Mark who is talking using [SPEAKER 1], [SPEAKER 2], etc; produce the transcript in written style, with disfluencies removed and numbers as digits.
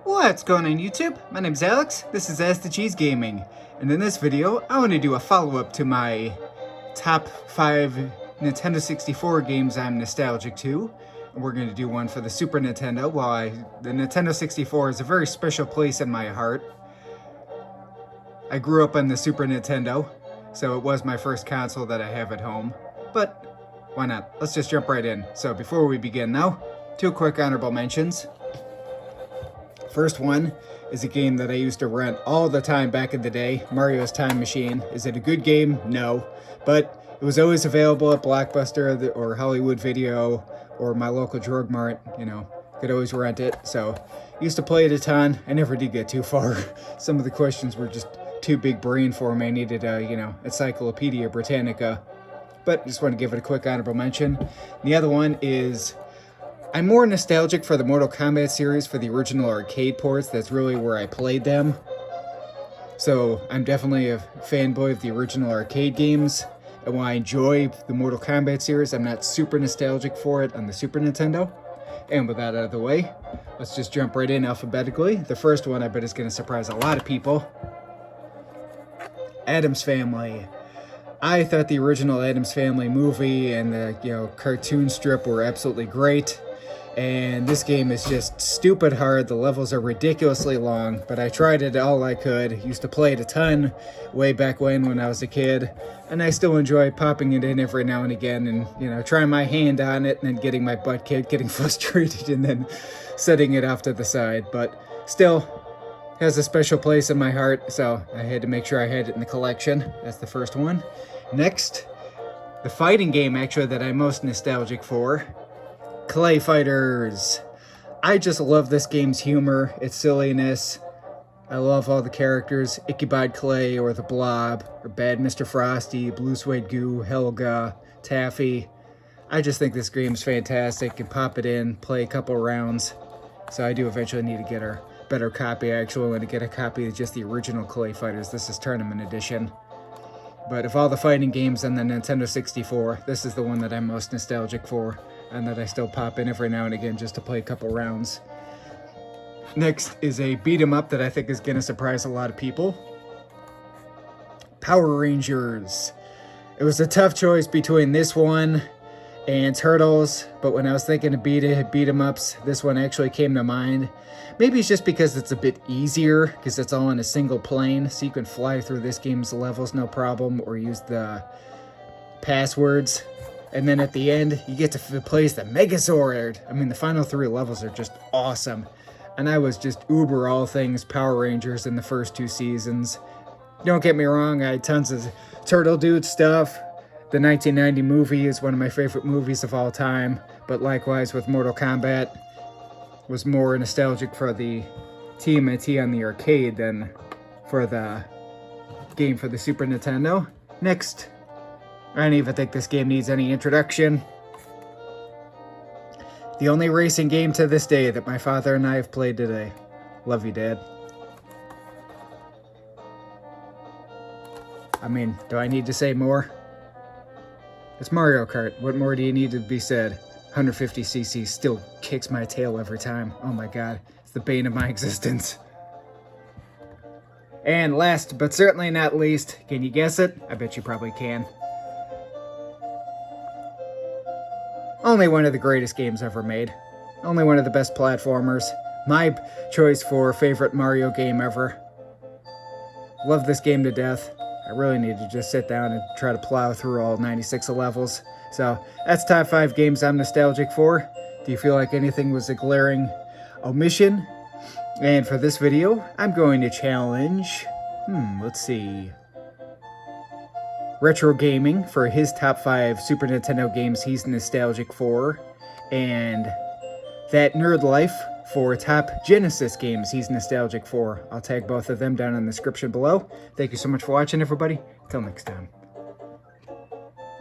[SPEAKER 1] What's going on YouTube? My name's Alex, this is Ask the Cheese Gaming, and in this video I want to do a follow-up to my top 5 Nintendo 64 games I'm nostalgic to. And we're going to do one for the Super Nintendo. The Nintendo 64 is a very special place in my heart. I grew up on the Super Nintendo, so it was my first console that I have at home, but why not? Let's just jump right in. So before we begin though, 2 quick honorable mentions. First one is a game that I used to rent all the time back in the day, Mario's Time Machine. Is it a good game? No. But it was always available at Blockbuster or Hollywood Video or my local drug mart, could always rent it. So used to play it a ton. I never did get too far. Some of the questions were just too big brain for me. I needed a, Encyclopedia Britannica. But just want to give it a quick honorable mention. The other one is I'm more nostalgic for the Mortal Kombat series for the original arcade ports. That's really where I played them. So I'm definitely a fanboy of the original arcade games. And while I enjoy the Mortal Kombat series, I'm not super nostalgic for it on the Super Nintendo. And with that out of the way, let's just jump right in alphabetically. The first one I bet is going to surprise a lot of people. Addams Family. I thought the original Addams Family movie and the cartoon strip were absolutely great. And this game is just stupid hard. The levels are ridiculously long, but I tried it all I could. Used to play it a ton way back when I was a kid, and I still enjoy popping it in every now and again and, trying my hand on it and then getting my butt kicked, getting frustrated, and then setting it off to the side. But still has a special place in my heart, so I had to make sure I had it in the collection. That's the first one. Next, the fighting game actually that I'm most nostalgic for, Clay Fighters. I just love this game's humor, its silliness. I love all the characters, Ichabod Clay or the Blob, or Bad Mr. Frosty, Blue Suede Goo, Helga, Taffy. I just think this game's fantastic. And pop it in, play a couple rounds. So I do eventually need to get a better copy. I actually want to get a copy of just the original Clay Fighters. This is Tournament Edition. But of all the fighting games on the Nintendo 64, this is the one that I'm most nostalgic for, and that I still pop in every now and again just to play a couple rounds. Next is a beat 'em up that I think is going to surprise a lot of people. Power Rangers. It was a tough choice between this one and Turtles, but when I was thinking of beat 'em ups, this one actually came to mind. Maybe it's just because it's a bit easier, because it's all in a single plane, so you can fly through this game's levels no problem, or use the passwords. And then at the end, you get to play as the Megazord. I mean, the final 3 levels are just awesome. And I was just uber all things Power Rangers in the first 2 seasons. Don't get me wrong, I had tons of Turtle Dude stuff. The 1990 movie is one of my favorite movies of all time. But likewise with Mortal Kombat, was more nostalgic for the TMNT on the arcade than for the game for the Super Nintendo. Next, I don't even think this game needs any introduction. The only racing game to this day that my father and I have played today. Love you, Dad. I mean, do I need to say more? It's Mario Kart. What more do you need to be said? 150cc still kicks my tail every time. Oh my god, it's the bane of my existence. And last but certainly not least, can you guess it? I bet you probably can. Only one of the greatest games ever made. Only one of the best platformers. My choice for favorite Mario game ever. Love this game to death. I really need to just sit down and try to plow through all 96 levels. So that's top 5 games I'm nostalgic for. Do you feel like anything was a glaring omission? And for this video, I'm going to challenge, let's see, Retro Gaming for his top 5 Super Nintendo games he's nostalgic for, and That Nerd Life for top Genesis games he's nostalgic for. I'll tag both of them down in the description below. Thank you so much for watching, everybody. Until next time.